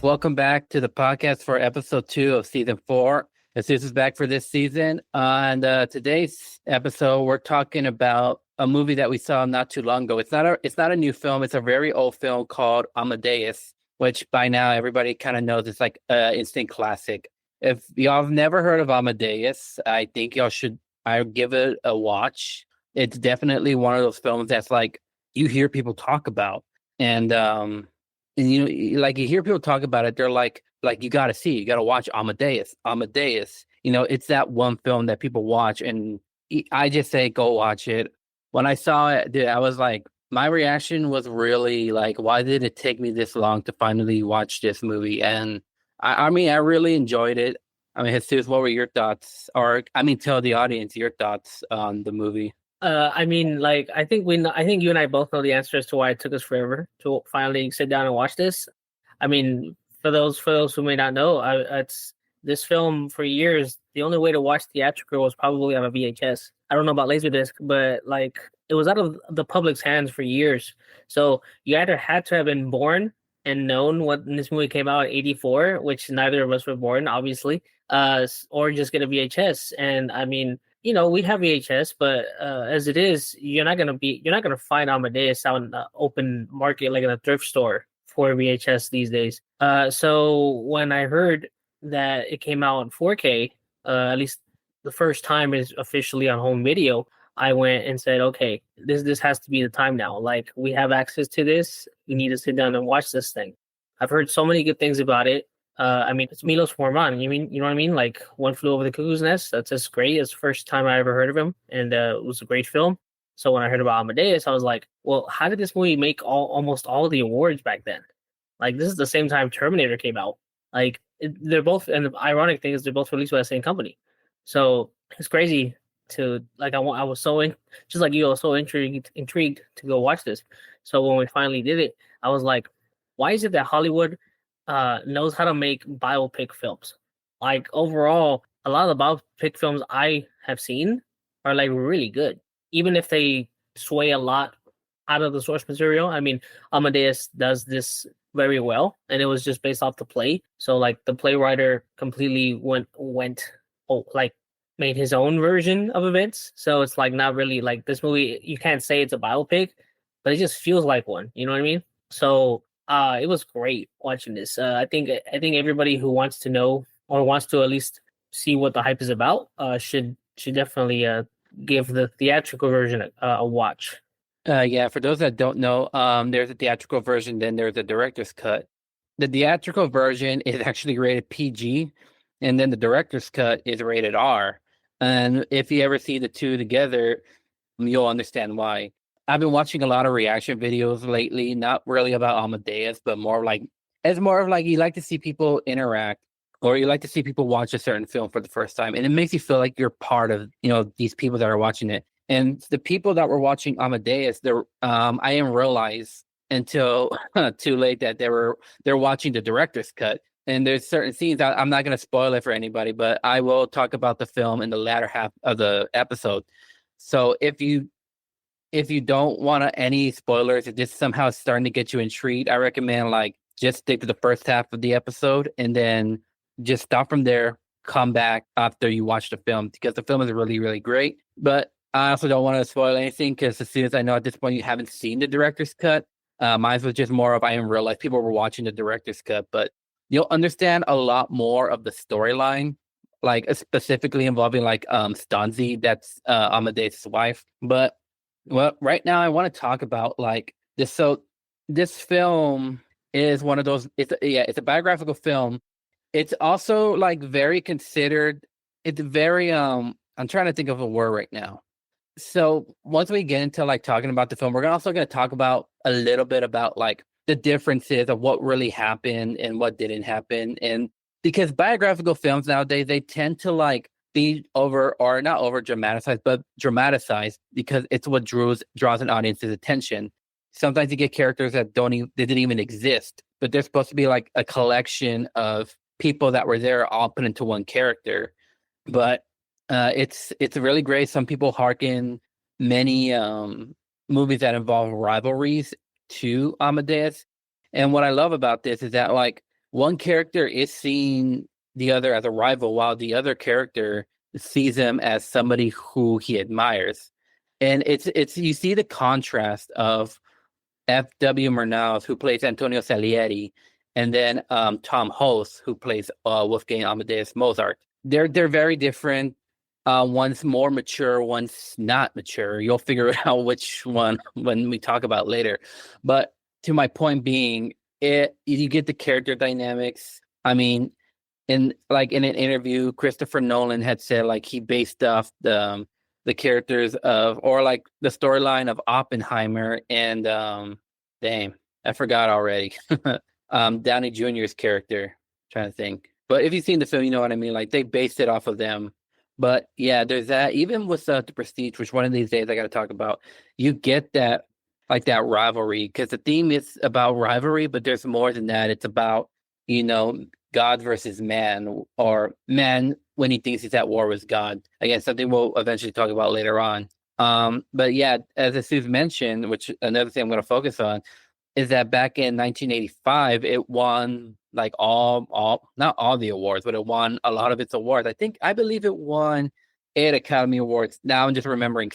Welcome back to the podcast for episode 2 of season 4. Jesus is back for this season. On today's episode, we're talking about a movie that we saw not too long ago. It's not a new film. It's a very old film called Amadeus, which by now everybody kind of knows it's like an instant classic. If y'all have never heard of Amadeus, I think y'all should. I give it a watch. It's definitely one of those films that's like you hear people talk about, and like you hear people talk about it, they're like you got to see, you got to watch Amadeus. Amadeus, it's that one film that people watch, and I just say go watch it. When I saw it, dude, I was like, my reaction was really like, why did it take me this long to finally watch this movie? And I really enjoyed it. I mean, Jesus, what were your thoughts? Or I mean, tell the audience your thoughts on the movie. I think you and I both know the answer as to why it took us forever to finally sit down and watch this. I mean, for those who may not know, it's this film for years. The only way to watch theatrical was probably on a VHS. I don't know about Laserdisc, but like it was out of the public's hands for years. So you either had to have been born and known when this movie came out in '84, which neither of us were born, obviously, or just get a VHS. And I mean, we have VHS, but as it is, you're not gonna find Amadeus out in the open market like in a thrift store for VHS these days. So when I heard that it came out in 4K, at least the first time is officially on home video, I went and said, okay, this has to be the time now. Like we have access to this, we need to sit down and watch this thing. I've heard so many good things about it. I mean, it's Milos Forman. You know what I mean? Like One Flew Over the Cuckoo's Nest. That's just great. It's the first time I ever heard of him, and it was a great film. So when I heard about Amadeus, I was like, well, how did this movie make almost all the awards back then? Like this is the same time Terminator came out. Like they're both, and the ironic thing is they're both released by the same company. So it's crazy to like. I was so just like you, I was so intrigued to go watch this. So when we finally did it, I was like, why is it that Hollywood knows how to make biopic films? Like overall, a lot of the biopic films I have seen are like really good, even if they sway a lot out of the source material. I mean, Amadeus does this very well, and it was just based off the play. So like the playwriter completely like made his own version of events. So it's like not really like this movie. You can't say it's a biopic, but it just feels like one. You know what I mean? So it was great watching this. I think everybody who wants to know or wants to at least see what the hype is about should definitely give the theatrical version a watch. Yeah, for those that don't know, there's a theatrical version, then there's a director's cut. The theatrical version is actually rated PG, and then the director's cut is rated R. And if you ever see the two together, you'll understand why. I've been watching a lot of reaction videos lately, not really about Amadeus, but it's more of like you like to see people interact or you like to see people watch a certain film for the first time. And it makes you feel like you're part of, these people that are watching it. And the people that were watching Amadeus, I didn't realize until too late that they're watching the director's cut. And there's certain scenes I'm not going to spoil it for anybody, but I will talk about the film in the latter half of the episode. So if you don't want any spoilers, if this somehow is starting to get you intrigued, I recommend like just stick to the first half of the episode and then just stop from there, come back after you watch the film because the film is really, really great. But I also don't want to spoil anything because as soon as I know at this point you haven't seen the director's cut, mine was just more of I didn't realize people were watching the director's cut, but you'll understand a lot more of the storyline, like specifically involving like Stanzi, that's Amadeus' wife. But well, right now I want to talk about like this. So this film is one of those. It's a biographical film. It's also like very considered. It's very I'm trying to think of a word right now. So once we get into like talking about the film, we're also going to talk about a little bit about like the differences of what really happened and what didn't happen. And because biographical films nowadays, they tend to like be over or not over dramatized, but dramatized because it's what draws an audience's attention. Sometimes you get characters that they didn't even exist, but they're supposed to be like a collection of people that were there all put into one character. But it's really great. Some people hearken many movies that involve rivalries to Amadeus. And what I love about this is that like one character is seeing the other as a rival, while the other character sees him as somebody who he admires. And it's you see the contrast of F.W. Murnau, who plays Antonio Salieri, and then Tom Hulce, who plays Wolfgang Amadeus Mozart. They're very different. One's more mature, one's not mature. You'll figure out which one when we talk about later. But to my point being, you get the character dynamics. I mean, in an interview, Christopher Nolan had said like he based off the characters of, or like the storyline of Oppenheimer and dang, I forgot already. Downey Jr.'s character. Trying to think. But if you've seen the film, you know what I mean. Like they based it off of them. But yeah, there's that. Even with the Prestige, which one of these days I got to talk about, you get that like that rivalry because the theme is about rivalry, but there's more than that. It's about, you know, God versus man, or man when he thinks he's at war with God. Again, something we'll eventually talk about later on. But yeah, as Asus mentioned, which another thing I'm going to focus on is that back in 1985, it won like all not all the awards, but it won a lot of its awards. I believe it won 8 Academy Awards. Now I'm just remembering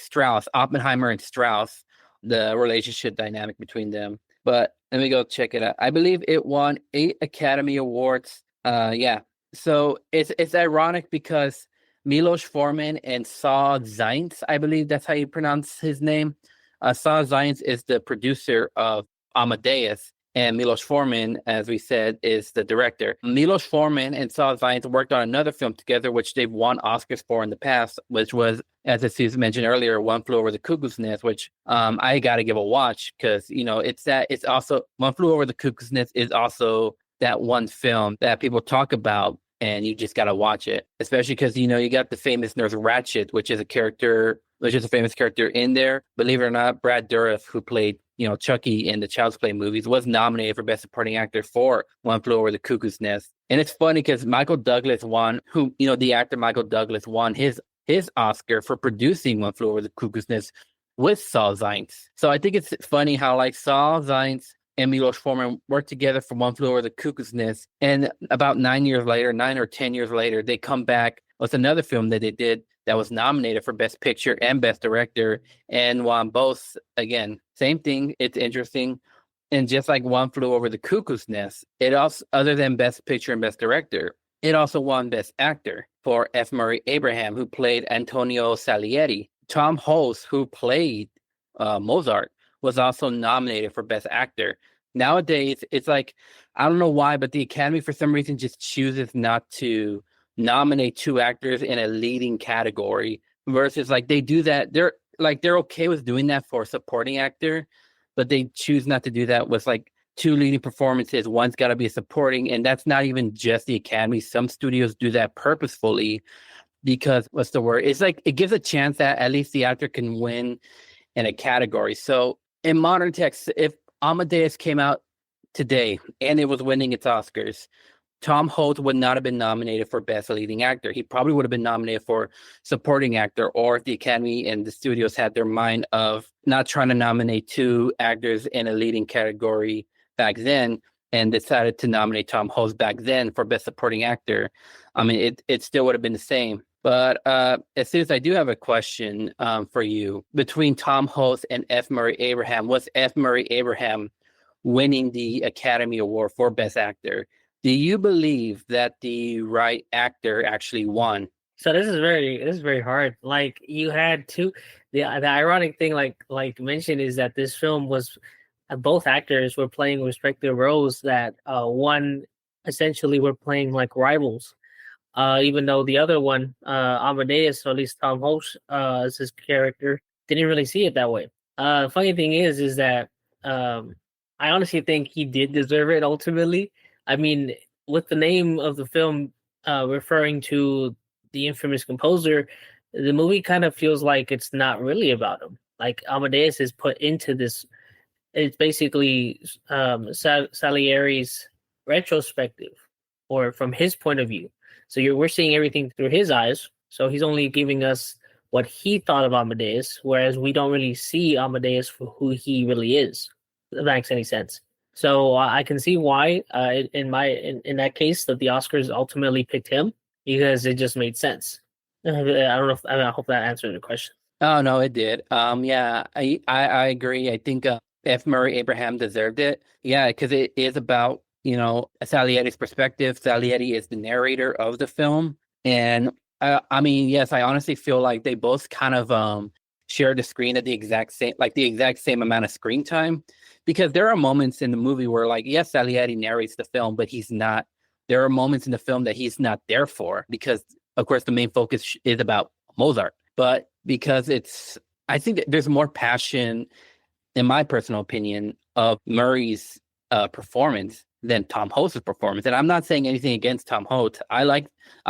Oppenheimer and Strauss, the relationship dynamic between them. But let me go check it out. I believe it won 8 Academy Awards. Yeah. So it's ironic because Milos Forman and Saw Zaentz, I believe that's how you pronounce his name. Saw Zaentz is the producer of Amadeus, and Milos Forman, as we said, is the director. Milos Forman and Saw Zaentz worked on another film together, which they've won Oscars for in the past, which was, as Aziz mentioned earlier, One Flew Over the Cuckoo's Nest, which I got to give a watch because, you know, it's also One Flew Over the Cuckoo's Nest is also that one film that people talk about, and you just got to watch it, especially because, you know, you got the famous Nurse Ratched, which is a famous character in there. Believe it or not, Brad Dourif, who played, you know, Chucky in the Child's Play movies, was nominated for Best Supporting Actor for One Flew Over the Cuckoo's Nest. And it's funny because Michael Douglas won, the actor Michael Douglas won his Oscar for producing One Flew Over the Cuckoo's Nest with Saw Zaentz. So I think it's funny how like Saw Zaentz and Milos Forman worked together for One Flew Over the Cuckoo's Nest, and about 9 or 10 years later, they come back with another film that they did that was nominated for Best Picture and Best Director, and won both. Again, same thing. It's interesting. And just like One Flew Over the Cuckoo's Nest, it also, other than Best Picture and Best Director, it also won Best Actor for F. Murray Abraham, who played Antonio Salieri. Tom Hulce, who played Mozart, was also nominated for Best Actor. Nowadays, it's like, I don't know why, but the Academy for some reason just chooses not to nominate 2 actors in a leading category, versus like they do that. They're okay with doing that for supporting actor, but they choose not to do that with like 2 leading performances. One's got to be a supporting, and that's not even just the Academy. Some studios do that purposefully because it's like it gives a chance that at least the actor can win in a category. So in modern text, if Amadeus came out today and it was winning its Oscars, Tom Hulce would not have been nominated for Best Leading Actor. He probably would have been nominated for Supporting Actor, or if the Academy and the studios had their mind of not trying to nominate 2 actors in a leading category back then, and decided to nominate Tom Hulce back then for Best Supporting Actor, I mean, it still would have been the same. But as soon as I do have a question for you, between Tom Hulce and F. Murray Abraham, was F. Murray Abraham winning the Academy Award for Best Actor? Do you believe that the right actor actually won? So this is very hard. Like you had the ironic thing, like mentioned, is that this film was both actors were playing respective roles that one essentially were playing like rivals. Even though the other one, Amadeus, or at least Tom Hulce, as his character, didn't really see it that way. Funny thing is that I honestly think he did deserve it ultimately. I mean, with the name of the film referring to the infamous composer, the movie kind of feels like it's not really about him. Like Amadeus is put into this. It's basically Salieri's retrospective, or from his point of view. So we're seeing everything through his eyes. So he's only giving us what he thought of Amadeus, whereas we don't really see Amadeus for who he really is. If that makes any sense. So I can see why, in that case, that the Oscars ultimately picked him because it just made sense. I don't know if I hope that answered the question. Oh no, it did. Yeah, I agree. I think F. Murray Abraham deserved it. Yeah, because it is about, Salieri's perspective. Salieri is the narrator of the film, and I mean, yes, I honestly feel like they both kind of share the screen at the exact same amount of screen time, because there are moments in the movie where, like, yes, Salieri narrates the film, but he's not. There are moments in the film that he's not there for because, of course, the main focus is about Mozart, but because I think that there's more passion, in my personal opinion, of Murray's performance than Tom Hanks' performance. And I'm not saying anything against Tom Hanks. I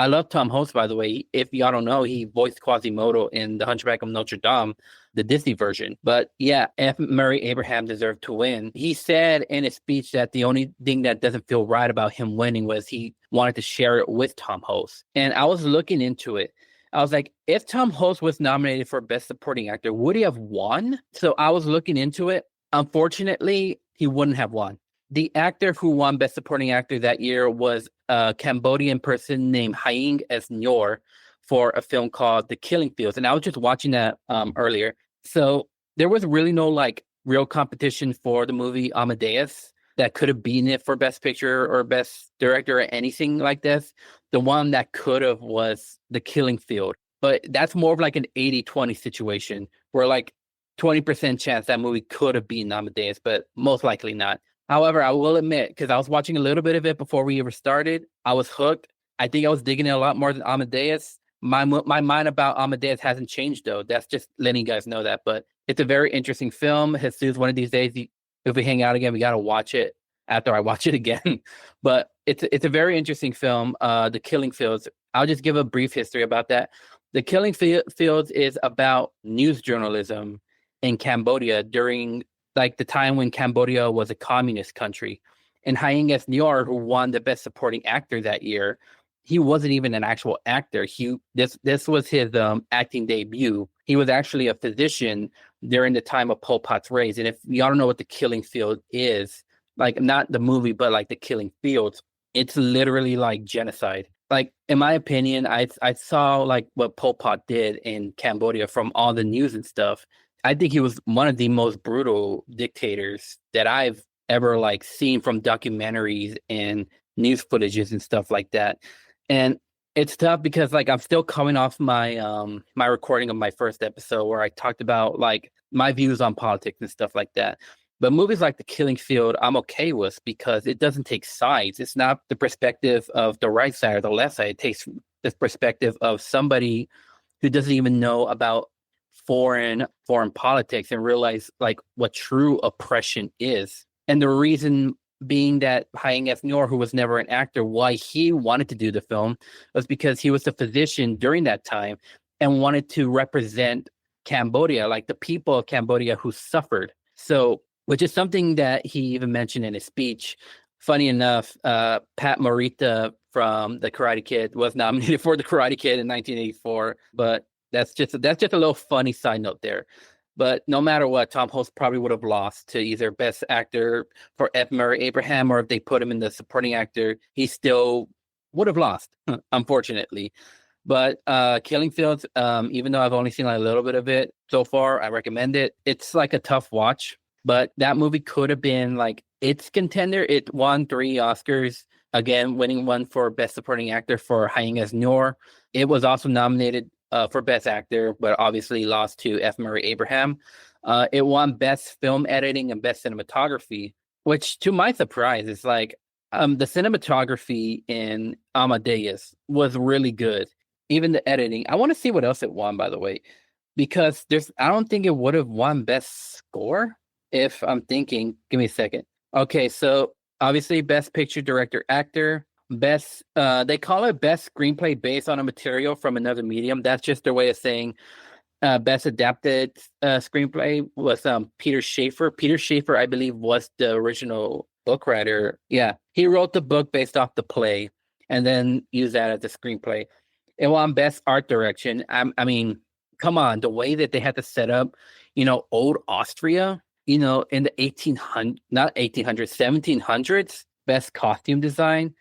love Tom Hanks, by the way. If y'all don't know, he voiced Quasimodo in The Hunchback of Notre Dame, the Disney version. But yeah, F. Murray Abraham deserved to win. He said in his speech that the only thing that doesn't feel right about him winning was he wanted to share it with Tom Hanks. And I was looking into it. I was like, if Tom Hanks was nominated for Best Supporting Actor, would he have won? So I was looking into it. Unfortunately, he wouldn't have won. The actor who won Best Supporting Actor that year was a Cambodian person named Haing S. Nyor for a film called The Killing Fields. And I was just watching that earlier. So there was really no like real competition for the movie Amadeus that could have been it for Best Picture or Best Director or anything like this. The one that could have was The Killing Field. But that's more of like an 80-20 situation where like 20% chance that movie could have been Amadeus, but most likely not. However, I will admit, because I was watching a little bit of it before we ever started, I was hooked. I think I was digging it a lot more than Amadeus. My mind about Amadeus hasn't changed, though. That's just letting you guys know that. But it's a very interesting film. Jesus, one of these days, if we hang out again, we got to watch it after I watch it again. But it's a very interesting film, The Killing Fields. I'll just give a brief history about that. The Killing Fields is about news journalism in Cambodia during like the time when Cambodia was a communist country. And Haing S. Nyor, who won the Best Supporting Actor that year, he wasn't even an actual actor. This was his acting debut. He was actually a physician during the time of Pol Pot's reign. And if y'all don't know what The Killing Field is, like not the movie, but like The Killing Fields, it's literally like genocide. Like in my opinion, I saw like what Pol Pot did in Cambodia from all the news and stuff. I think he was one of the most brutal dictators that I've ever like seen from documentaries and news footages and stuff like that. And it's tough because like I'm still coming off my my recording of my first episode where I talked about like my views on politics and stuff like that. But movies like The Killing Field, I'm okay with because it doesn't take sides. It's not the perspective of the right side or the left side. It takes the perspective of somebody who doesn't even know about foreign politics and realize like what true oppression is. And the reason being that Haing S. Nyor, who was never an actor, why he wanted to do the film was because he was a physician during that time and wanted to represent Cambodia, like the people of Cambodia who suffered. So, which is something that he even mentioned in his speech. Funny enough, Pat Morita from The Karate Kid was nominated for The Karate Kid in 1984, but that's just a little funny side note there. But no matter what, Tom Hanks probably would have lost to either Best Actor for F. Murray Abraham, or if they put him in the Supporting Actor, he still would have lost, unfortunately. But Killing Fields, even though I've only seen like a little bit of it so far, I recommend it. It's like a tough watch, but that movie could have been like its contender. It won 3 Oscars, again winning one for Best Supporting Actor for Haing S. Nyor. It was also nominated for Best Actor, but obviously lost to F. Murray Abraham. It won Best Film Editing and Best Cinematography, which to my surprise is like the cinematography in Amadeus was really good. Even the editing. I want to see what else it won, by the way, because I don't think it would have won Best Score if I'm thinking. Give me a second. Okay, so obviously Best Picture, Director, Actor. Best, they call it best screenplay based on a material from another medium. That's just their way of saying best adapted screenplay was Peter Schaefer. Peter Schaefer, I believe, was the original book writer. Yeah, he wrote the book based off the play and then used that as the screenplay. It won best art direction. I mean, come on, the way that they had to set up, old Austria in the 1800, not 1800s, 1700s, best costume design,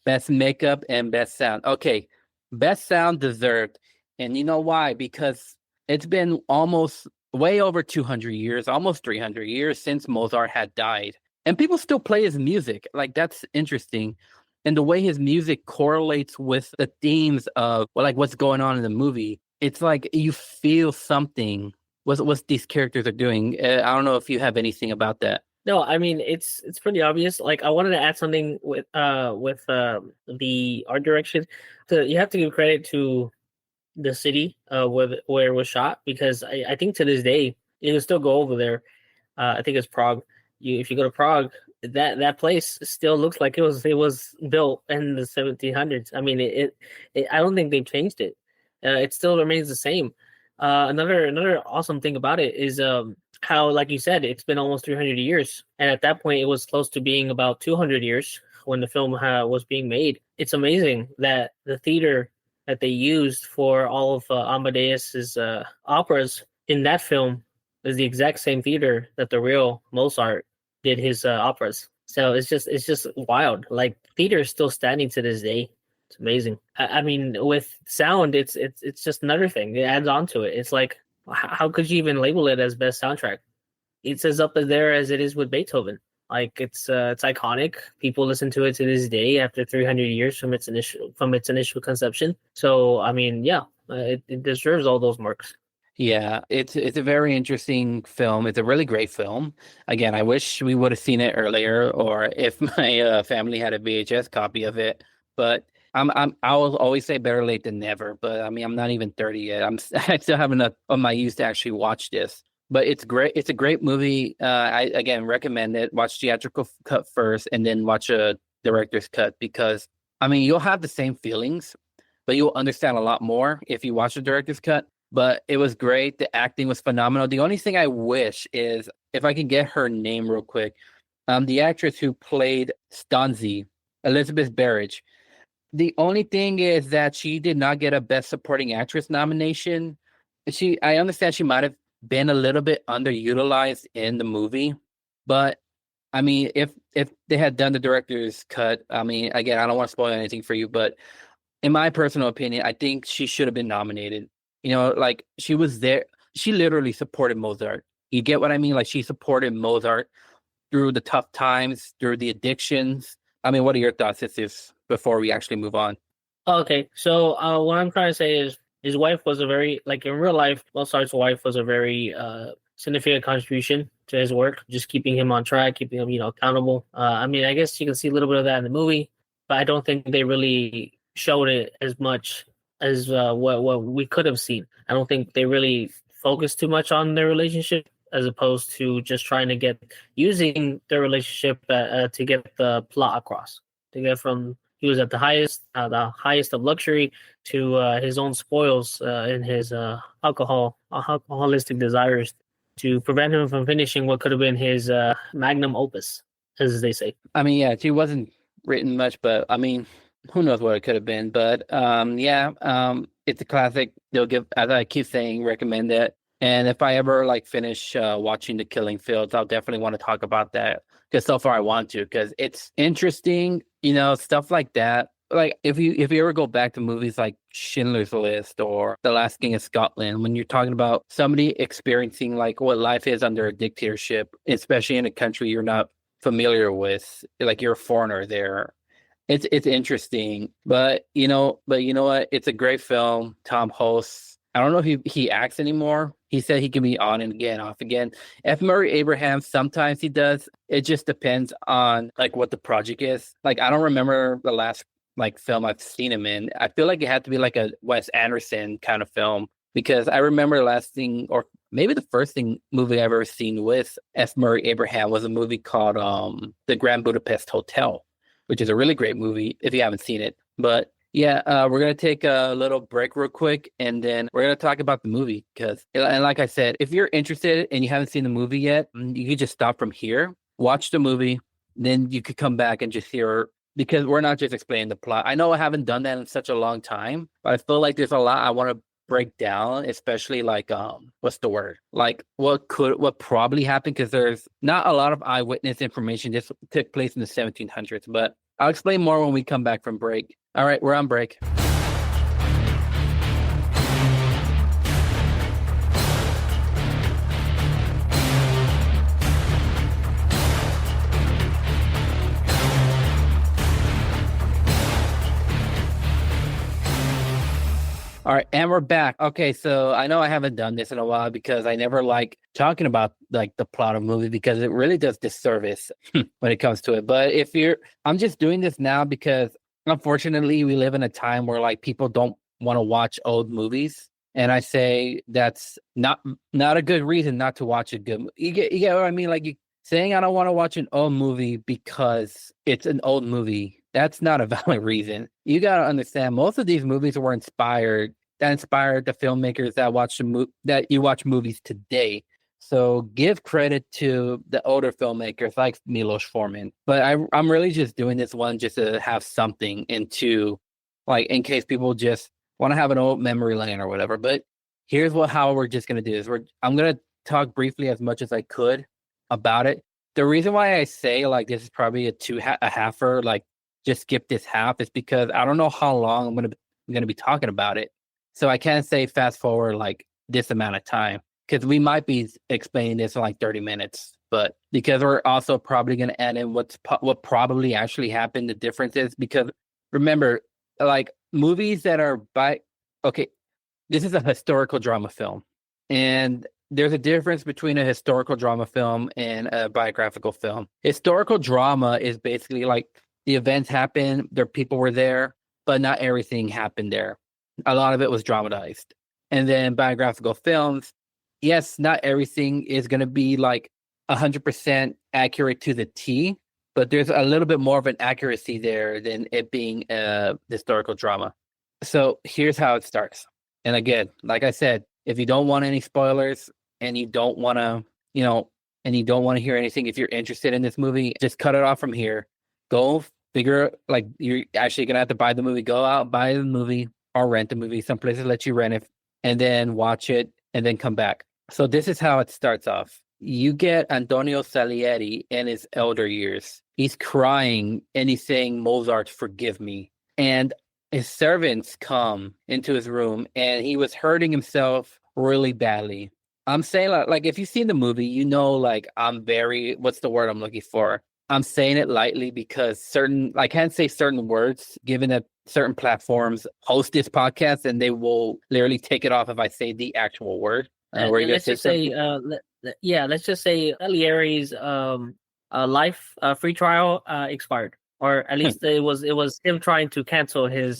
best makeup, and best sound. Okay, best sound deserved. And you know why? Because it's been almost way over 200 years, almost 300 years since Mozart had died. And people still play his music. Like, that's interesting. And the way his music correlates with the themes of, well, like, what's going on in the movie, it's like you feel something. What these characters are doing. I don't know if you have anything about that. No, I mean it's pretty obvious. Like I wanted to add something with the art direction. So you have to give credit to the city where it was shot because I think to this day you can still go over there. I think it's Prague. If you go to Prague, that place still looks like it was built in the 1700s. I mean I don't think they've changed it. It still remains the same. Another awesome thing about it is how, like you said, it's been almost 300 years, and at that point, it was close to being about 200 years when the film was being made. It's amazing that the theater that they used for all of Amadeus's operas in that film is the exact same theater that the real Mozart did his operas. So it's just wild. Like theater is still standing to this day. It's amazing. I mean, with sound, it's just another thing. It adds on to it. It's like, how could you even label it as best soundtrack? It's as up there as it is with Beethoven. Like it's iconic. People listen to it to this day after 300 years from its initial conception. So I mean, yeah, it deserves all those marks. Yeah, it's a very interesting film. It's a really great film. Again, I wish we would have seen it earlier, or if my family had a VHS copy of it. But I will always say better late than never. But I mean, I'm not even 30 yet. I still have enough of my youth to actually watch this. But it's great. It's a great movie. I again recommend it. Watch theatrical cut first, and then watch a director's cut because I mean you'll have the same feelings, but you'll understand a lot more if you watch the director's cut. But it was great. The acting was phenomenal. The only thing I wish is if I can get her name real quick. The actress who played Stanzi, Elizabeth Barrage. The only thing is that she did not get a Best Supporting Actress nomination. I understand she might have been a little bit underutilized in the movie, but I mean, if they had done the director's cut, I mean, again, I don't want to spoil anything for you, but in my personal opinion, I think she should have been nominated. Like she was there. She literally supported Mozart. You get what I mean? Like she supported Mozart through the tough times, through the addictions. I mean, what are your thoughts, sisters, before we actually move on? Okay, so what I'm trying to say is his wife was a very like in real life. Mozart's wife was a very significant contribution to his work, just keeping him on track, keeping him accountable. I mean, I guess you can see a little bit of that in the movie, but I don't think they really showed it as much as what we could have seen. I don't think they really focused too much on their relationship as opposed to just trying to using their relationship to get the plot across. To get from he was at the highest of luxury to his own spoils in his alcoholistic desires to prevent him from finishing what could have been his magnum opus, as they say. I mean, yeah, she wasn't written much, but I mean, who knows what it could have been. But yeah, it's a classic. They'll give, as I keep saying, recommend it. And if I ever like finish watching The Killing Fields, I'll definitely want to talk about that because so far I want to because it's interesting, stuff like that. Like if you ever go back to movies like Schindler's List or The Last King of Scotland, when you're talking about somebody experiencing like what life is under a dictatorship, especially in a country you're not familiar with, like you're a foreigner there. It's interesting, but you know what? It's a great film. Tom Hulce. I don't know if he acts anymore. He said he can be on and again, off again. F. Murray Abraham, sometimes he does. It just depends on like what the project is. Like I don't remember the last like film I've seen him in. I feel like it had to be like a Wes Anderson kind of film because I remember the last thing or maybe the first movie I've ever seen with F. Murray Abraham was a movie called The Grand Budapest Hotel, which is a really great movie if you haven't seen it. But yeah, we're going to take a little break real quick, and then we're going to talk about the movie. And like I said, if you're interested and you haven't seen the movie yet, you could just stop from here, watch the movie, then you could come back and just hear, because we're not just explaining the plot. I know I haven't done that in such a long time, but I feel like there's a lot I want to break down, especially like what's the word? Like what probably happened, because there's not a lot of eyewitness information. This took place in the 1700s, but I'll explain more when we come back from break. All right, we're on break. All right, and we're back. Okay, so I know I haven't done this in a while because I never like talking about like the plot of a movie because it really does disservice when it comes to it. But I'm just doing this now because unfortunately we live in a time where like people don't want to watch old movies, and I say that's not a good reason not to watch a good. You get what I mean? Like saying I don't want to watch an old movie because it's an old movie. That's not a valid reason. You got to understand, most of these movies were inspired the filmmakers that you watch movies today. So give credit to the older filmmakers like Milos Forman. But I'm really just doing this one just to have something into, like, in case people just want to have an old memory lane or whatever. But here's how we're just going to do this. I'm going to talk briefly as much as I could about it. The reason why I say like this is probably a halfer, like just skip this half, is because I don't know how long I'm gonna be talking about it. So I can't say fast forward like this amount of time, because we might be explaining this in like 30 minutes. But because we're also probably going to add in what probably actually happened, the differences. Because remember, like movies that are this is a historical drama film, and there's a difference between a historical drama film and a biographical film. Historical drama is basically like the events happened, people were there, but not everything happened there. A lot of it was dramatized. And then biographical films, yes, not everything is going to be like 100% accurate to the T, but there's a little bit more of an accuracy there than it being a historical drama. So here's how it starts. And again, like I said, if you don't want any spoilers and you don't want to, hear anything, if you're interested in this movie, just cut it off from here. Go figure, like, you're actually going to have to buy the movie. Go out, buy the movie, or rent the movie. Some places let you rent it, and then watch it, and then come back. So this is how it starts off. You get Antonio Salieri in his elder years. He's crying, and he's saying, "Mozart, forgive me." And his servants come into his room, and he was hurting himself really badly. I'm saying, like if you've seen the movie, like, what's the word I'm looking for? I'm saying it lightly because I can't say certain words, given that certain platforms host this podcast, and they will literally take it off if I say the actual word. Let's just say Salieri's life free trial expired, or at least it was him trying to cancel his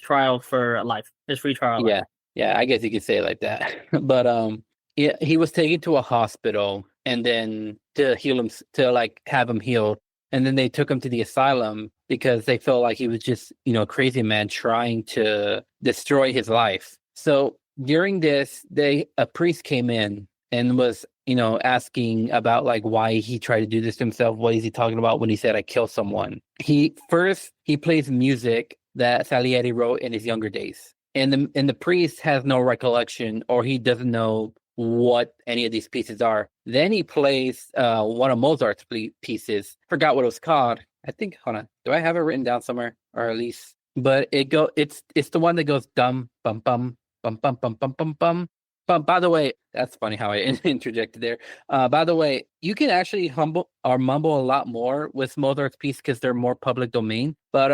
trial for life, his free trial. Yeah, I guess you could say it like that. But he was taken to a hospital, and then to heal him, to like have him healed. And then they took him to the asylum because they felt like he was just, a crazy man trying to destroy his life. So during this, a priest came in and was, asking about like why he tried to do this to himself. What is he talking about when he said, "I killed someone"? He plays music that Salieri wrote in his younger days. And the priest has no recollection, or he doesn't know what any of these pieces are. Then he plays one of Mozart's pieces. Forgot what it was called. I think, hold on, do I have it written down somewhere, or at least? But it's the one that goes dum bum bum bum bum bum bum bum bum bum. By the way, that's funny how I interjected there. By the way, you can actually mumble a lot more with Mozart's piece because they're more public domain. But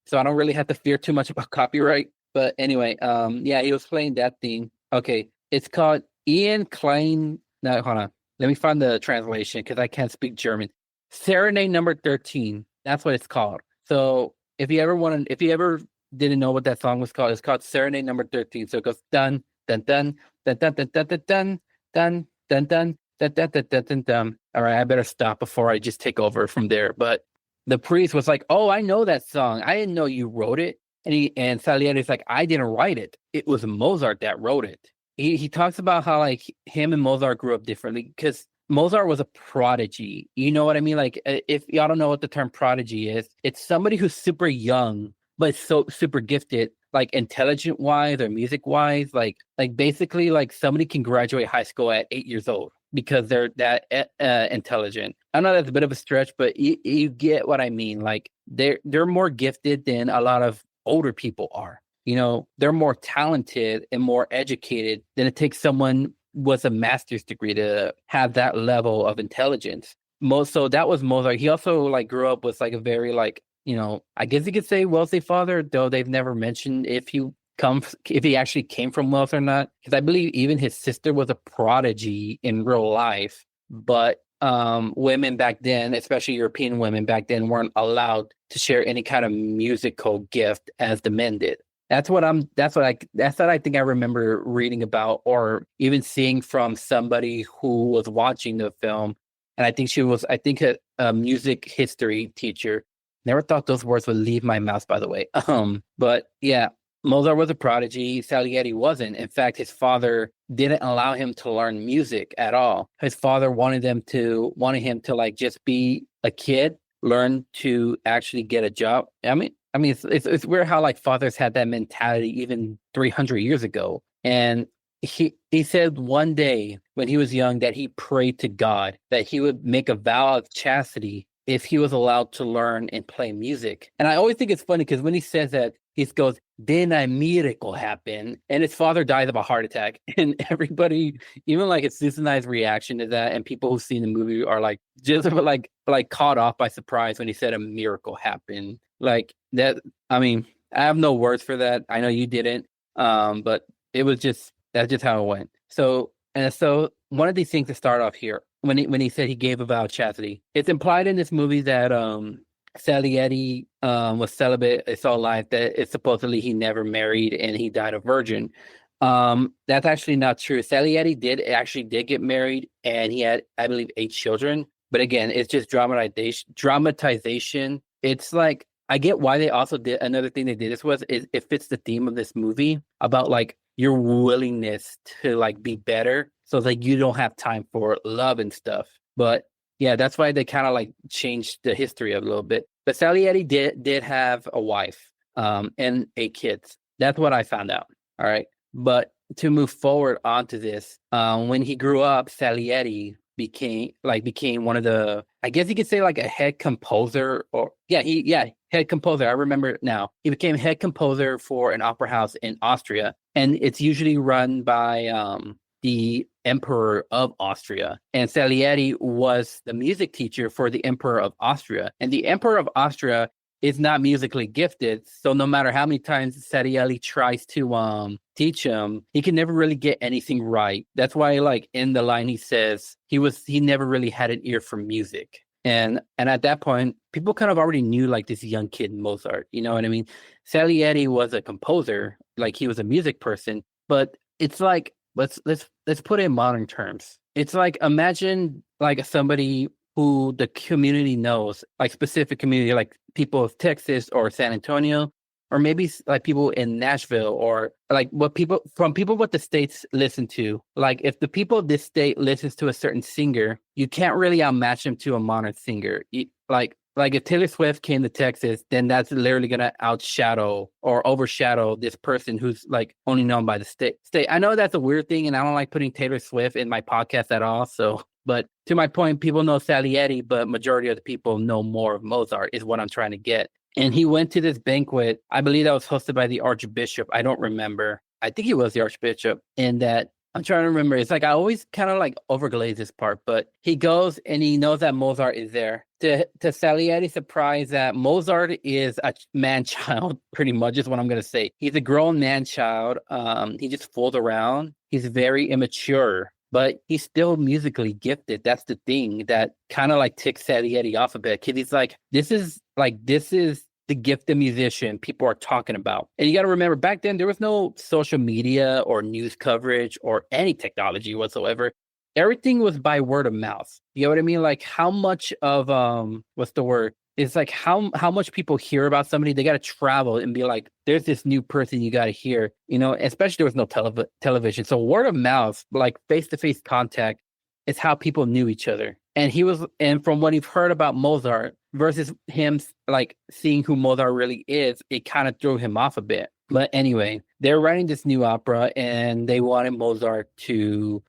so I don't really have to fear too much about copyright. But anyway, he was playing that theme. Okay, it's called Ian Klein. No, hold on. Let me find the translation because I can't speak German. Serenade number 13. That's what it's called. So if you ever didn't know what that song was called, it's called Serenade number 13. So it goes dun dun dun dun dun dun dun dun dun dun dun dun dun dun dun dun dun. All right, I better stop before I just take over from there. But the priest was like, "Oh, I know that song. I didn't know you wrote it." And Salieri's like, "I didn't write it. It was Mozart that wrote it." He talks about how like him and Mozart grew up differently because Mozart was a prodigy. You know what I mean? Like, if y'all don't know what the term prodigy is, it's somebody who's super young but so super gifted, like intelligent wise or music wise. Like basically, like somebody can graduate high school at 8 years old because they're that intelligent. I know that's a bit of a stretch, but you get what I mean. Like they're more gifted than a lot of older people are. You know, they're more talented and more educated than it takes someone with a master's degree to have that level of intelligence. So that was Mozart. He also like grew up with like a very like, you know, I guess you could say wealthy father, though they've never mentioned if he actually came from wealth or not. Because I believe even his sister was a prodigy in real life, but women back then, especially European women back then, weren't allowed to share any kind of musical gift as the men did. That's what I think I remember reading about or even seeing from somebody who was watching the film. And I think a music history teacher. Never thought those words would leave my mouth, by the way. But yeah, Mozart was a prodigy. Salieri wasn't. In fact, his father didn't allow him to learn music at all. His father wanted him to like just be a kid, learn to actually get a job. I mean, it's weird how like fathers had that mentality even 300 years ago. And he said one day when he was young that he prayed to God that he would make a vow of chastity if he was allowed to learn and play music. And I always think it's funny because when he says that, he goes, then a miracle happened, and his father dies of a heart attack. And everybody, even like his sister and I's reaction to that, and people who've seen the movie are like just like caught off by surprise when he said a miracle happened. Like that. I mean, I have no words for that. I know you didn't. But that's just how it went. So one of these things to start off here, when he said he gave a vow of chastity, it's implied in this movie that Salieri was celibate his whole life, that it's supposedly he never married and he died a virgin. That's actually not true. Salieri did get married and he had, I believe, 8 children. But again, it's just dramatization. It's like, I get why they also did another thing they did this was it fits the theme of this movie about like your willingness to like be better. So like you don't have time for love and stuff. But yeah, that's why they kind of like changed the history a little bit. But Salieri did have a wife and 8 kids. That's what I found out. All right. But to move forward onto this, when he grew up, Salieri became one of the, I guess you could say like a head composer head composer. I remember it now. He became head composer for an opera house in Austria. And it's usually run by the Emperor of Austria. And Salieri was the music teacher for the Emperor of Austria. And the Emperor of Austria is not musically gifted. So no matter how many times Salieri tries to teach him, he can never really get anything right. That's why like in the line he says he never really had an ear for music. And at that point, people kind of already knew like this young kid Mozart. You know what I mean? Salieri was a composer, like he was a music person, but it's like let's put it in modern terms. It's like imagine like somebody who the community knows, like specific community, like people of Texas or San Antonio, or maybe like people in Nashville, or like what people what the states listen to. Like if the people of this state listens to a certain singer, you can't really outmatch them to a modern singer. Like if Taylor Swift came to Texas, then that's literally gonna outshadow or overshadow this person who's like only known by the state. I know that's a weird thing, and I don't like putting Taylor Swift in my podcast at all. So, but to my point, people know Salieri, but majority of the people know more of Mozart is what I'm trying to get. And he went to this banquet. I believe that was hosted by the Archbishop. I don't remember. I think he was the Archbishop, and that. I'm trying to remember. It's like I always kind of like overglaze this part, but he goes and he knows that Mozart is there. To Salieri's surprise, that Mozart is a man-child, pretty much is what I'm going to say. He's a grown man-child. He just fools around. He's very immature, but he's still musically gifted. That's the thing that kind of like ticks Salieri off a bit, because he's like, this is the gifted musician people are talking about. And you got to remember, back then, there was no social media or news coverage or any technology whatsoever. Everything was by word of mouth. You know what I mean? Like how much of, what's the word? It's like how much people hear about somebody, they got to travel and be like, there's this new person you got to hear, you know, especially there was no television. So word of mouth, like face-to-face contact is how people knew each other. And from what you've heard about Mozart versus him like seeing who Mozart really is, it kind of threw him off a bit. But anyway, they're writing this new opera, and they wanted Mozart to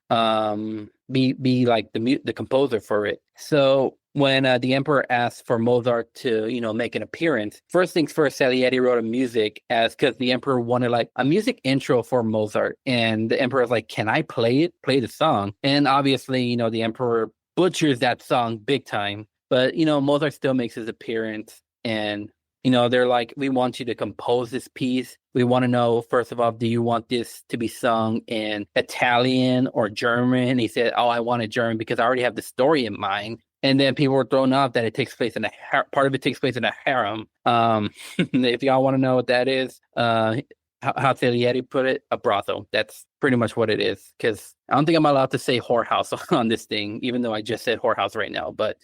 be like the composer for it. So when the emperor asked for Mozart to make an appearance, first things first, Salieri wrote a music as because the emperor wanted like a music intro for Mozart, and the emperor was like, "Can I play the song?" And obviously, the emperor butchers that song big time, but Mozart still makes his appearance, and they're like, "We want you to compose this piece. We want to know, first of all, do you want this to be sung in Italian or German?" He said, "Oh, I want it German because I already have the story in mind." And then people were thrown off that it takes place in part of it takes place in a harem. If y'all want to know what that is, how Salieri put it, a brothel. That's pretty much what it is. Because I don't think I'm allowed to say whorehouse on this thing, even though I just said whorehouse right now. But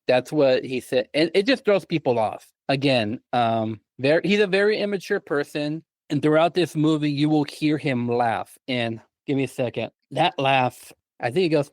that's what he said, and it just throws people off. Again, he's a very immature person, and throughout this movie, you will hear him laugh. And give me a second. That laugh, I think it goes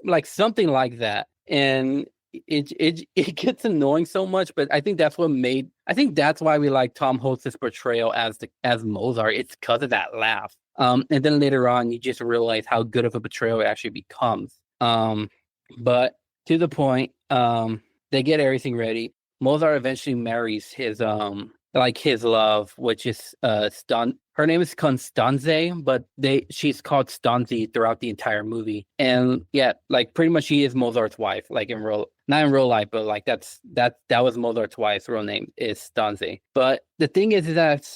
like something like that, and it gets annoying so much. But I think that's why we like Tom Hanks' portrayal as Mozart. It's because of that laugh. And then later on, you just realize how good of a portrayal it actually becomes. But to the point, they get everything ready. Mozart eventually marries his love, which is her name is Constanze, but she's called Stanzi throughout the entire movie. And yeah, like pretty much she is Mozart's wife, like not in real life, but like that was Mozart's wife's real name is Stanzi. But the thing is that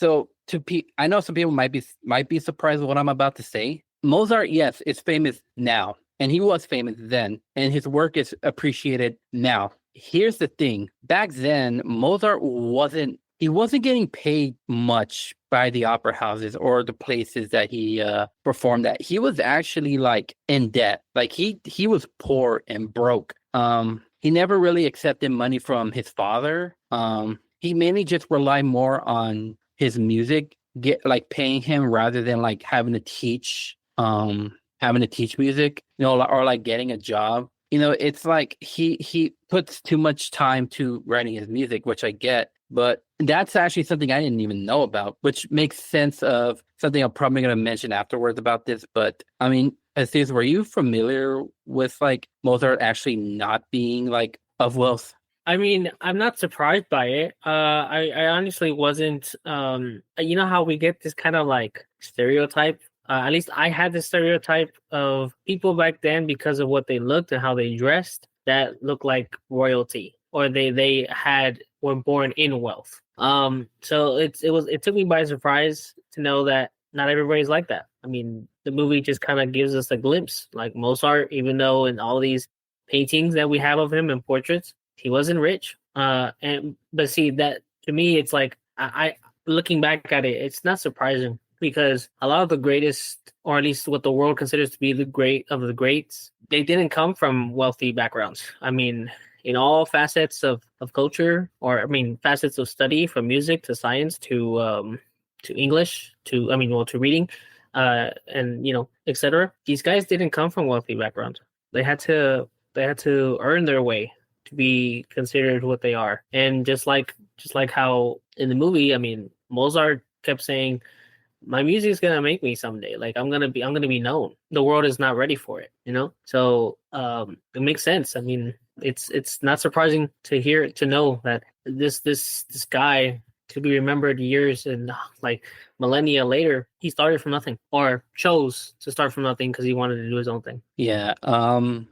I know some people might be surprised with what I'm about to say. Mozart, yes, is famous now. And he was famous then, and his work is appreciated now. Here's the thing. Back then, Mozart wasn't getting paid much by the opera houses or the places that he performed at. He was actually like in debt. Like he was poor and broke. He never really accepted money from his father. He mainly just relied more on his music, paying him rather than like having to teach music, or like getting a job. It's like he puts too much time to writing his music, which I get, but that's actually something I didn't even know about, which makes sense of something I'm probably going to mention afterwards about this. But I mean, Aziz, were you familiar with like Mozart actually not being like of wealth? I mean, I'm not surprised by it. I honestly wasn't. You know how we get this kind of like stereotype. At least I had this stereotype of people back then because of what they looked and how they dressed that looked like royalty, or they were born in wealth. So it took me by surprise to know that not everybody's like that. I mean, the movie just kind of gives us a glimpse, like Mozart, even though in all these paintings that we have of him and portraits, he wasn't rich. But see, that to me, it's like I looking back at it, it's not surprising because a lot of the greatest, or at least what the world considers to be the great of the greats, they didn't come from wealthy backgrounds. I mean, in all facets of culture, or I mean, facets of study, from music to science to English to reading, and etc. These guys didn't come from wealthy backgrounds. They had to earn their way to be considered what they are. And just like how in the movie, I mean, Mozart kept saying, my music is gonna make me someday. Like I'm gonna be known. The world is not ready for it, So it makes sense. I mean, it's not surprising to know that this guy to be remembered years and like millennia later, he started from nothing, or chose to start from nothing because he wanted to do his own thing. Yeah.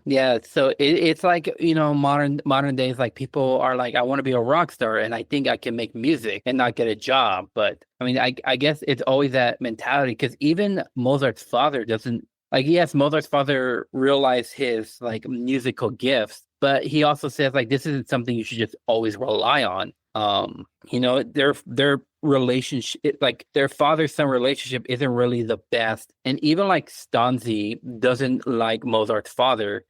Yeah. So it's like, modern days, like people are like, I want to be a rock star and I think I can make music and not get a job. But I mean, I guess it's always that mentality, because even Mozart's father doesn't like, yes, Mozart's father realized his like musical gifts, but he also says like, this isn't something you should just always rely on. Their relationship, like their father-son relationship, isn't really the best, and even like Stanzi doesn't like Mozart's father.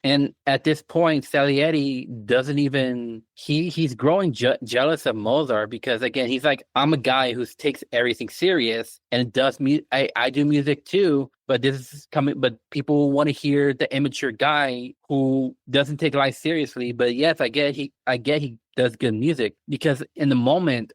And at this point, Salieri doesn't even he's growing jealous of Mozart, because again, he's like, I'm a guy who takes everything serious and does I do music too, but this is coming. But people want to hear the immature guy who doesn't take life seriously. But yes, I get he does good music, because in the moment,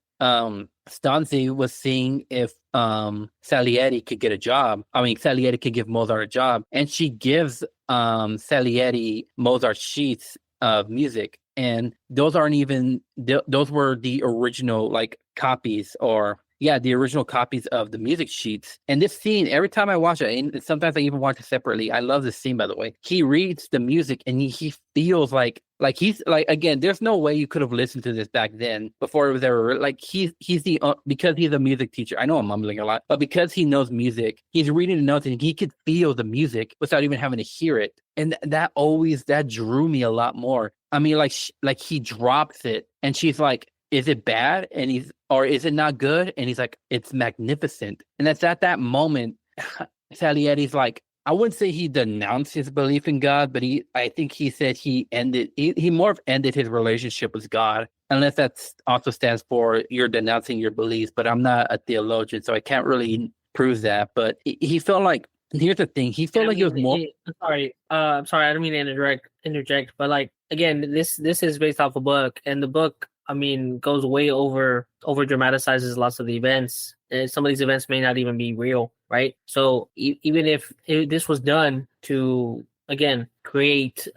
Stanzi was seeing if Salieri could get a job. I mean, Salieri could give Mozart a job, and she gives Salieri Mozart sheets of music, and those aren't even those were the original like copies, or yeah, the original copies of the music sheets. And this scene, every time I watch it, and sometimes I even watch it separately, I love this scene, by the way. He reads the music and he feels like he's like, again, there's no way you could have listened to this back then before it was ever like he's the because he's a music teacher. I know I'm mumbling a lot, but because he knows music, he's reading the notes and he could feel the music without even having to hear it. And that drew me a lot more. I mean, like he drops it and she's like, is it bad? And or is it not good? And he's like, it's magnificent. And that's at that moment, Salieri's like, I wouldn't say he denounced his belief in God, but I think he said he more of ended his relationship with God, unless that also stands for you're denouncing your beliefs. But I'm not a theologian, so I can't really prove that. But he felt like, here's the thing, he felt like he was more. I'm sorry, I don't mean to interject, but like, again, this is based off a book, and the book, I mean, goes way over dramatizes lots of the events, and some of these events may not even be real, right? So even if this was done to, again, create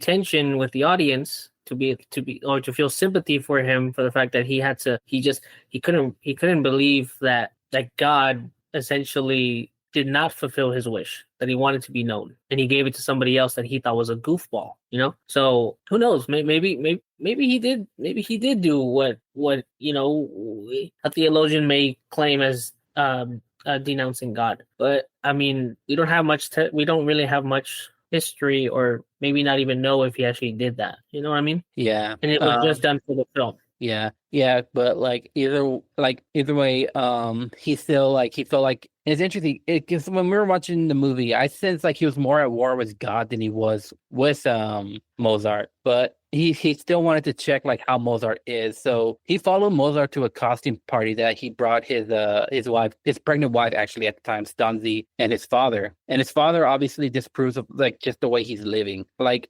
tension with the audience, to feel sympathy for him, for the fact that he couldn't believe that God essentially did not fulfill his wish, that he wanted to be known, and he gave it to somebody else that he thought was a goofball, you know? So who knows? Maybe he did do what a theologian may claim as denouncing God. But I mean, we don't really have much history, or maybe not even know if he actually did that. You know what I mean? Yeah. And it was just done for the film. Yeah, but like either way, he felt like, it's interesting because when we were watching the movie, I sensed like he was more at war with God than he was with Mozart, but he still wanted to check like how Mozart is. So he followed Mozart to a costume party that he brought his pregnant wife, actually at the time, Stanzi, and his father. And his father obviously disapproves of like just the way he's living. Like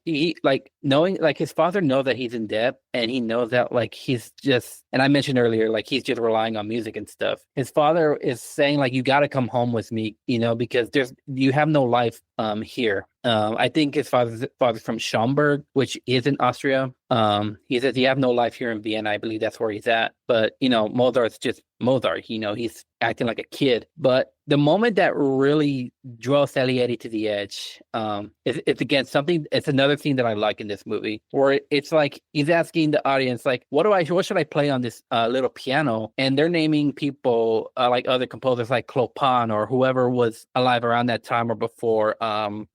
knowing like his father knows that he's in debt, and he knows that like he's just, and I mentioned earlier, like he's just relying on music and stuff. His father is saying like, you got to come home with me, because you have no life here. I think his father's from Schaumburg, which is in Austria. He says you have no life here in Vienna. I believe that's where he's at. But Mozart's just Mozart. He's acting like a kid. But the moment that really draws Salieri to the edge, it's again something. It's another thing that I like in this movie, where it's like he's asking the audience like, what should I play on this little piano? And they're naming people like other composers like Chopin or whoever was alive around that time or before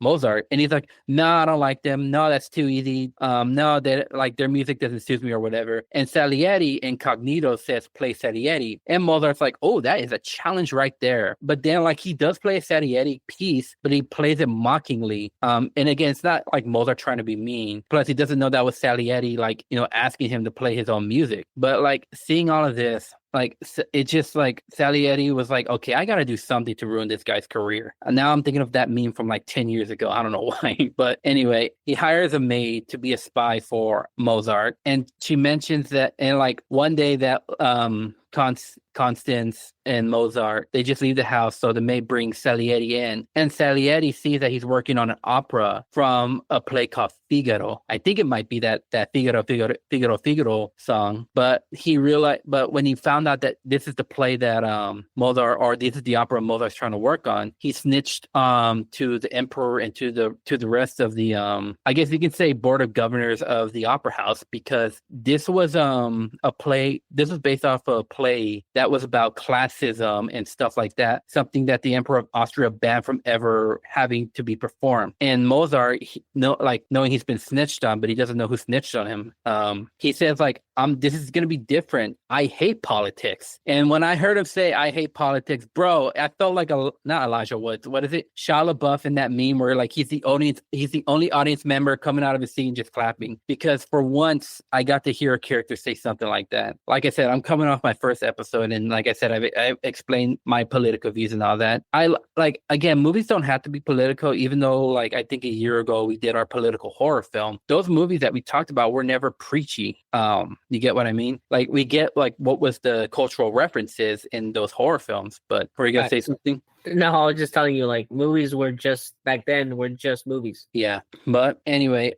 Mozart. And he's like, no, I don't like them. No, that's too easy. No, like their music doesn't suit me or whatever. And Salieri incognito says, play Salieri. And Mozart's like, oh, that is a challenge right there. But then like he does play a Salieri piece, but he plays it mockingly. And again, it's not like Mozart trying to be mean. Plus he doesn't know that was Salieri, like, asking him to play his own music. But like seeing all of this, like it just like Salieri was like, okay, I gotta do something to ruin this guy's career. And now I'm thinking of that meme from like 10 years ago. I don't know why, but anyway, he hires a maid to be a spy for Mozart, and she mentions that, and like one day that Constance and Mozart, they just leave the house, so the maid brings Salieri in, and Salieri sees that he's working on an opera from a play called Figaro. I think it might be that Figaro song, but when he found out that this is the play that Mozart, or this is the opera Mozart's trying to work on, he snitched to the emperor and to the rest of the I guess you can say board of governors of the opera house, because this was a play. This was based off a play that was about classism and stuff like that, something that the Emperor of Austria banned from ever having to be performed. And Mozart, knowing he's been snitched on, but he doesn't know who snitched on him, he says like, this is going to be different. I hate politics. And when I heard him say, I hate politics, bro, I felt like not Elijah Woods. What is it? Shia LaBeouf in that meme where like he's the only audience member coming out of his seat and just clapping. Because for once, I got to hear a character say something like that. Like I said, I'm coming off my first first episode, and like I said, I explained my political views and all that. I like, again, movies don't have to be political, even though like I think a year ago we did our political horror film. Those movies that we talked about were never preachy. You get what I mean? Like we get like what was the cultural references in those horror films. But were you gonna say something? No, I was just telling you, like, movies were just back then were just movies. Yeah. But anyway,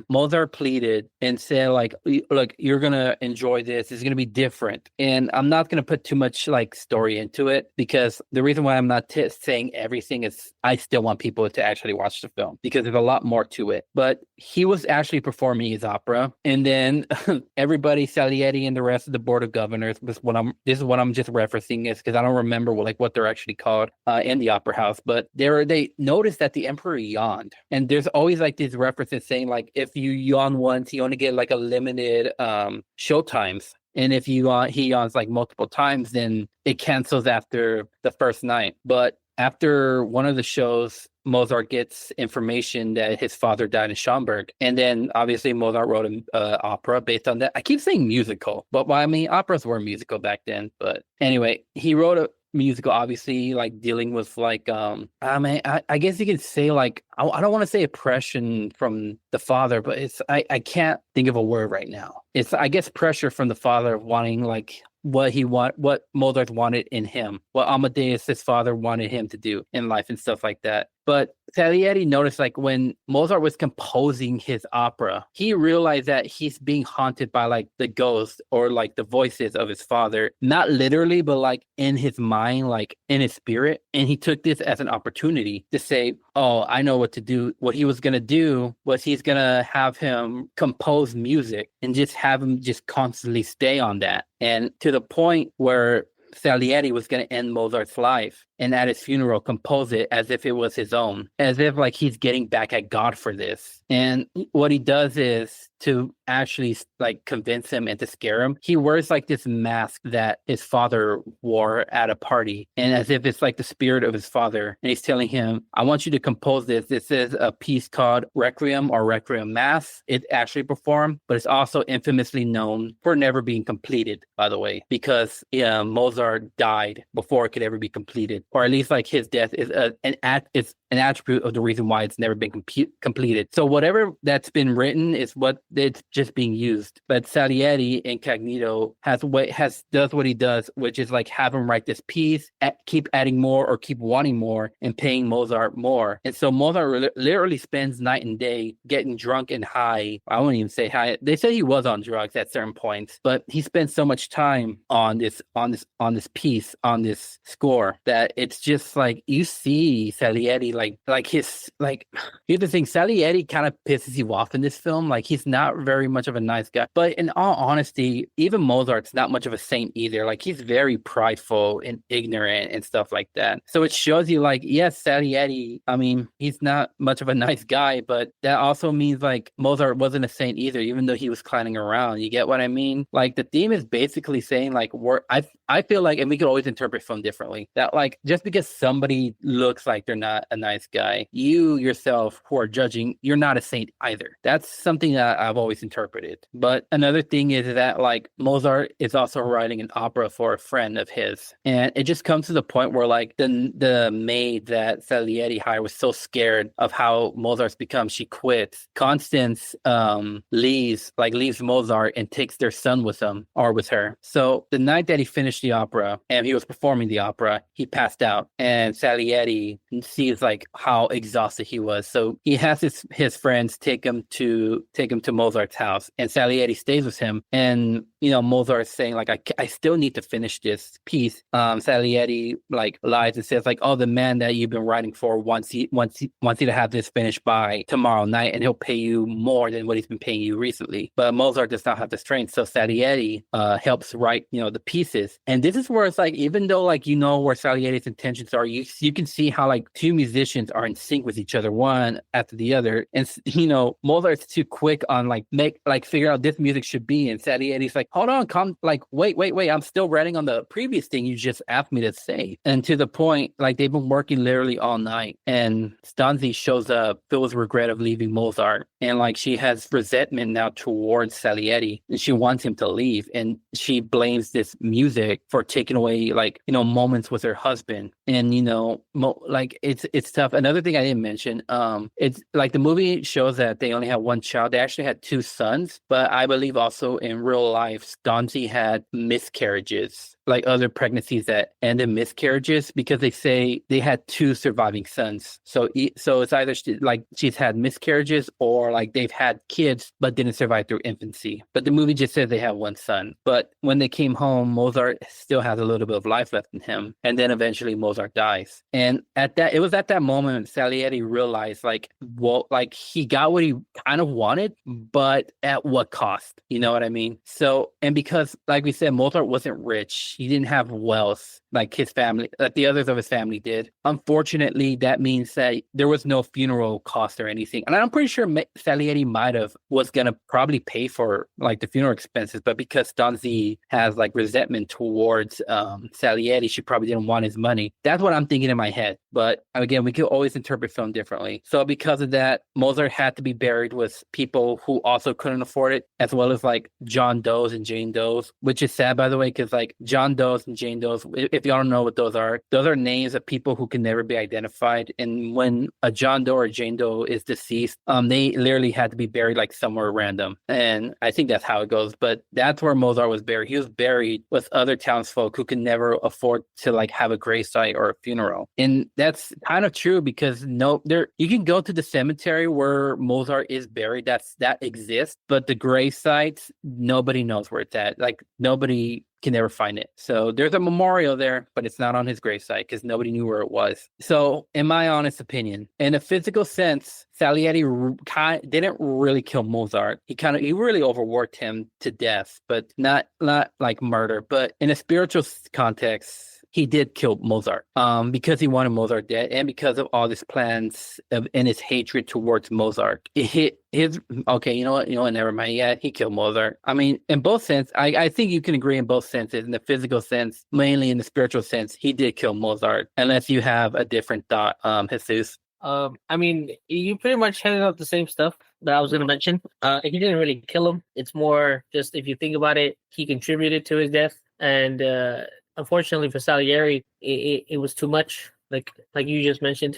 Mozart pleaded and said, like, look, you're gonna enjoy this. It's gonna be different. And I'm not gonna put too much like story into it, because the reason why I'm not saying everything is I still want people to actually watch the film, because there's a lot more to it. But he was actually performing his opera, and then everybody, Salieri and the rest of the board of governors, this is what I'm just referencing, is because I don't remember what they're actually called in the opera house, but they noticed that the emperor yawned, and there's always like these references saying like if you yawn once, you only get like a limited show times, and if he yawns like multiple times, then it cancels after the first night. But after one of the shows, Mozart gets information that his father died in Schaumburg. And then obviously Mozart wrote an opera based on that. I keep saying musical, but well, I mean, operas were musical back then. But anyway, he wrote a musical, obviously, like dealing with like, I guess you could say like, I don't want to say oppression from the father, but I can't think of a word right now. It's, I guess, pressure from the father of wanting like what Mozart wanted in him, what Amadeus, his father, wanted him to do in life and stuff like that. But Salieri noticed like when Mozart was composing his opera, he realized that he's being haunted by like the ghost or like the voices of his father, not literally, but like in his mind, like in his spirit. And he took this as an opportunity to say, oh, I know what to do. What he was going to do was he's going to have him compose music and just have him just constantly stay on that. And to the point where Salieri was going to end Mozart's life, and at his funeral compose it as if it was his own, as if like he's getting back at God for this. And what he does is, to actually like convince him and to scare him, he wears like this mask that his father wore at a party, and as if it's like the spirit of his father, and he's telling him, I want you to compose this. This is a piece called Requiem or Requiem Mass. It's actually performed, but it's also infamously known for never being completed, by the way, because Mozart died before it could ever be completed, or at least like his death is an attribute of the reason why it's never been completed. So whatever that's been written is what it's just being used. But Salieri incognito does what he does, which is like have him write this piece, keep adding more or keep wanting more, and paying Mozart more. And so Mozart literally spends night and day getting drunk and high. I won't even say high. They say he was on drugs at certain points, but he spends so much time on this piece, on this score, that it's just like you see Salieri like his like. Here's the thing: Salieri kind of pisses you off in this film. Like he's not very much of a nice guy. But in all honesty, even Mozart's not much of a saint either. Like he's very prideful and ignorant and stuff like that. So it shows you like, yes, Salieri, I mean, he's not much of a nice guy, but that also means like Mozart wasn't a saint either, even though he was clowning around. You get what I mean? Like the theme is basically saying like I feel like, and we could always interpret film differently, that like just because somebody looks like they're not a nice guy, you yourself who are judging, you're not a saint either. That's something that I've always interpreted. But another thing is that like Mozart is also writing an opera for a friend of his, and it just comes to the point where like the maid that Salieri hired was so scared of how Mozart's become, she quits. Constance leaves Mozart and takes their son with him or with her. So the night that he finished the opera and he was performing the opera, he passed out, and Salieri sees like how exhausted he was. So he has his friends take him to Mozart's house, and Salieri stays with him. And Mozart's saying like, I still need to finish this piece. Salieri like lies and says like, oh, the man that you've been writing for wants you to have this finished by tomorrow night, and he'll pay you more than what he's been paying you recently. But Mozart does not have the strength, so Salieri helps write the pieces. And this is where it's like, even though like where Salieri's intentions are, you can see how like two musicians are in sync with each other, one after the other. And Mozart's too quick on figure out this music should be, and Salieri's like, hold on, wait, I'm still writing on the previous thing you just asked me to say. And to the point, like they've been working literally all night, and Stanzi shows up, feels regret of leaving Mozart, and like she has resentment now towards Salieri, and she wants him to leave, and she blames this music for taking away like moments with her husband, and like it's tough. Another thing I didn't mention, it's like the movie shows that they only had one child. They actually had two sons, but I believe also in real life, Donzi had miscarriages, like other pregnancies that ended miscarriages, because they say they had two surviving sons. So it's either she's had miscarriages, or like they've had kids but didn't survive through infancy. But the movie just says they have one son. But when they came home, Mozart still has a little bit of life left in him, and then eventually Mozart dies. And it was at that moment Salieri realized like he got what he kind of wanted, but at what cost? You know what I mean? So, and because like we said, Mozart wasn't rich. He didn't have wealth like his family, like the others of his family did. Unfortunately, that means that there was no funeral cost or anything. And I'm pretty sure Salieri was gonna probably pay for like the funeral expenses, but because Donzi has like resentment towards Salieri, she probably didn't want his money. That's what I'm thinking in my head. But again, we could always interpret film differently. So because of that, Mozart had to be buried with people who also couldn't afford it, as well as like John Doe's and Jane Doe's, which is sad, by the way, because like John Doe's and Jane Doe's, if y'all don't know what those are names of people who can never be identified. And when a John Doe or Jane Doe is deceased, they literally had to be buried like somewhere random. And I think that's how it goes. But that's where Mozart was buried. He was buried with other townsfolk who could never afford to like have a gravesite or a funeral. And that's kind of true, because you can go to the cemetery where Mozart is buried. That exists, but the grave sites, nobody knows where it's at. Like nobody can never find it. So there's a memorial there, but it's not on his gravesite because nobody knew where it was. So in my honest opinion, in a physical sense, Salieri didn't really kill Mozart. He really overworked him to death, but not like murder. But in a spiritual context, he did kill Mozart because he wanted Mozart dead, and because of all his plans and his hatred towards Mozart. Okay, you know what, never mind. Yeah, he killed Mozart. I mean, in both sense, I think you can agree in both senses. In the physical sense, mainly in the spiritual sense, he did kill Mozart, unless you have a different thought, Jesus. I mean, you pretty much headed out the same stuff that I was going to mention. He didn't really kill him. It's more just, if you think about it, he contributed to his death, and unfortunately for Salieri, it was too much. Like you just mentioned,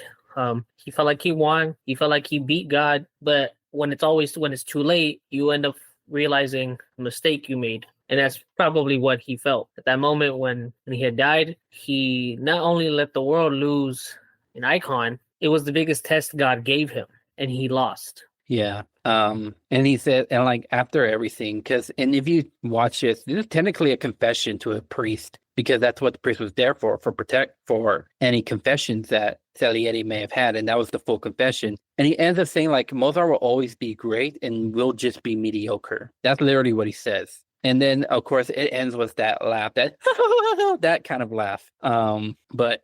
he felt like he won. He felt like he beat God. But when it's too late, you end up realizing the mistake you made. And that's probably what he felt at that moment when he had died. He not only let the world lose an icon, it was the biggest test God gave him, and he lost. Yeah. And he said, and like after everything, and if you watch this is technically a confession to a priest, because that's what the priest was there for any confessions that Salieri may have had. And that was the full confession. And he ends up saying like, Mozart will always be great and will just be mediocre. That's literally what he says. And then, of course, it ends with that laugh, that kind of laugh. But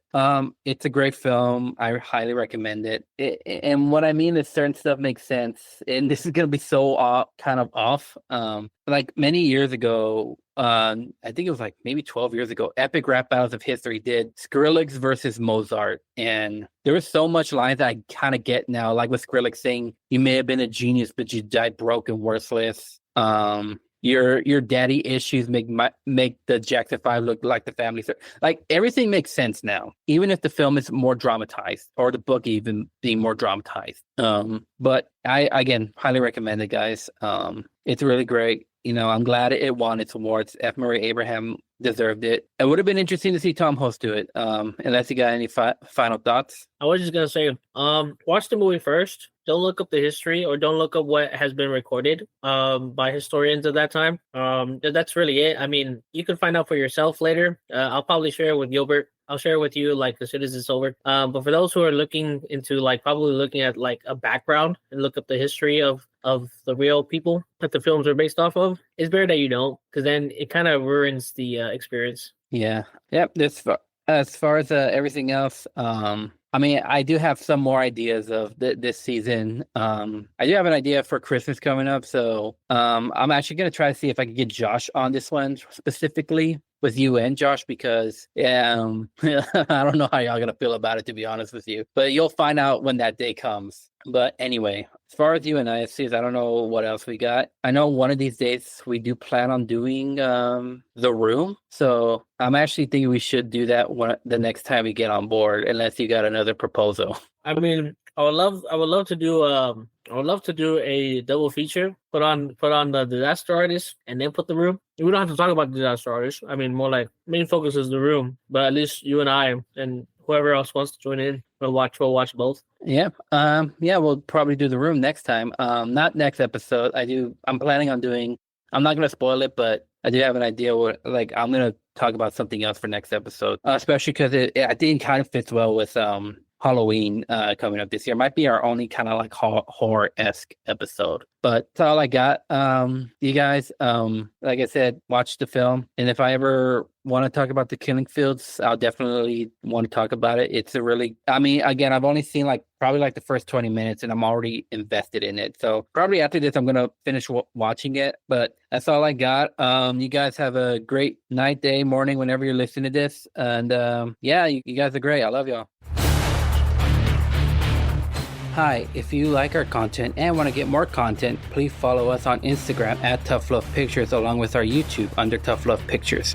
it's a great film. I highly recommend it. And what I mean is certain stuff makes sense. And this is going to be so kind of off. Like many years ago, I think it was like maybe 12 years ago, Epic Rap Battles of History did Skrillex versus Mozart. And there was so much lines that I kind of get now, like with Skrillex saying, "You may have been a genius, but you died broke and worthless." Your daddy issues make the Jackson 5 look like the family. Like everything makes sense now, even if the film is more dramatized, or the book even being more dramatized. But I again highly recommend it, guys. It's really great. I'm glad it won its awards. F. Murray Abraham deserved it. It would have been interesting to see Tom Hanks do it. Unless you got any final thoughts. I was just gonna say, watch the movie first. Don't look up the history, or don't look up what has been recorded by historians of that time. That's really it. I mean, you can find out for yourself later. I'll probably share it with Gilbert. I'll share it with you like as soon as it's over. But for those who are looking into probably looking at like a background and look up the history of the real people that the films are based off of, it's better that you don't, because then it kind of ruins the experience. Yeah. Yep. As far as everything else, I mean, I do have some more ideas of this season. I do have an idea for Christmas coming up, so I'm actually going to try to see if I can get Josh on this one specifically. with you and Josh because I don't know how y'all gonna feel about it, to be honest with you. But you'll find out when that day comes. But anyway, as far as you and I see, I don't know what else we got. I know one of these days we do plan on doing The Room. So I'm actually thinking we should do that the next time we get on board, unless you got another proposal. I mean, I would love to do a double feature. Put on the Disaster Artist and then put The Room. We don't have to talk about the Disaster Artist. I mean, more like main focus is The Room, but at least you and I and whoever else wants to join in, we'll watch both. Yeah. Yeah, we'll probably do The Room next time. Not next episode. I'm planning on doing, I'm not gonna spoil it, but I do have an idea what, like, I'm gonna talk about something else for next episode. Especially because I think it kind of fits well with Halloween coming up this year. Might be our only kind of like horror-esque episode. But that's all I got. You guys, like I said, watch the film. And if I ever want to talk about the Killing Fields, I'll definitely want to talk about it. It's a really, I mean, again, I've only seen probably the first 20 minutes and I'm already invested in it. So probably after this, I'm going to finish watching it. But that's all I got. You guys have a great night, day, morning, whenever you're listening to this. And yeah, you guys are great. I love y'all. Hi, if you like our content and want to get more content, please follow us on Instagram at Tough Love Pictures along with our YouTube under Tough Love Pictures.